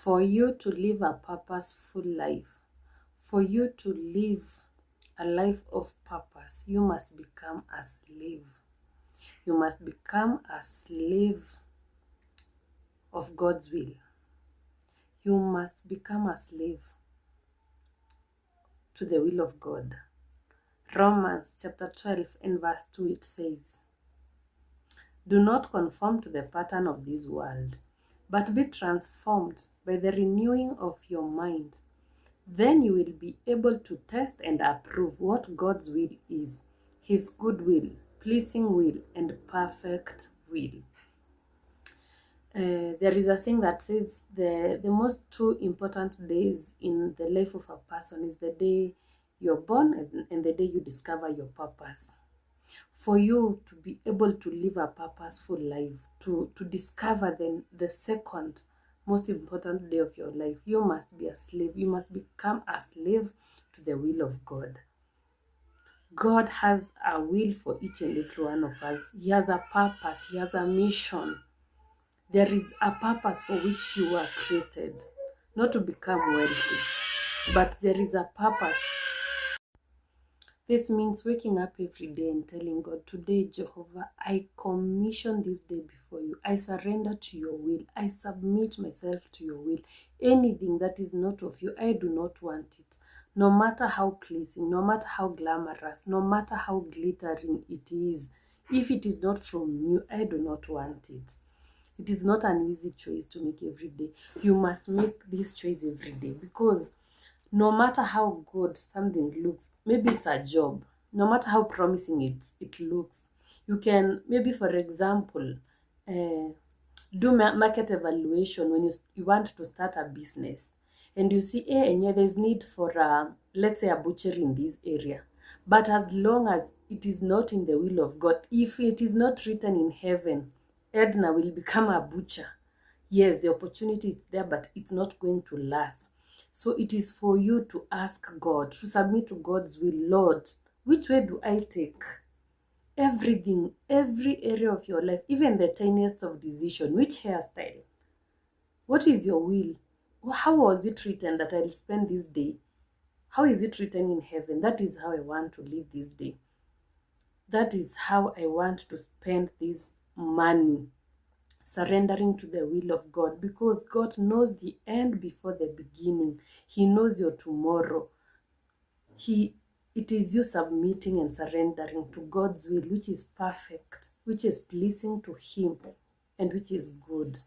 For you to live a purposeful life, for you to live a life of purpose, you must become a slave. You must become a slave of God's will. You must become a slave to the will of God. Romans chapter 12 and verse 2, it says, "Do not conform to the pattern of this world, but be transformed by the renewing of your mind. Then you will be able to test and approve what God's will is, his good will, pleasing will, and perfect will." There is a saying that says the most two important days in the life of a person is the day you're born and the day you discover your purpose. For you to be able to live a purposeful life, to discover the second most important day of your life, you must be a slave. You must become a slave to the will of God. God has a will for each and every one of us. He has a purpose. He has a mission. There is a purpose for which you were created, not to become wealthy, but there is a purpose. This means waking up every day and telling God, "Today, Jehovah, I commission this day before you. I surrender to your will. I submit myself to your will. Anything that is not of you, I do not want it. No matter how pleasing, no matter how glamorous, no matter how glittering it is, if it is not from you, I do not want it." It is not an easy choice to make every day. You must make this choice every day, because no matter how good something looks, maybe it's a job, no matter how promising it looks, you can, maybe for example, do market evaluation when you want to start a business, and you see, and yeah, there's need for let's say a butchery in this area, but as long as it is not in the will of God, if it is not written in heaven, Edna will become a butcher. Yes, the opportunity is there, but it's not going to last. So it is for you to ask God, to submit to God's will. "Lord, which way do I take?" Everything, every area of your life, even the tiniest of decision, which hairstyle, what is your will? How was it written that I'll spend this day? How is it written in heaven? That is how I want to live this day. That is how I want to spend this money, surrendering to the will of God, because God knows the end before the beginning. He knows your tomorrow. It is you submitting and surrendering to God's will, which is perfect, which is pleasing to him, and which is good.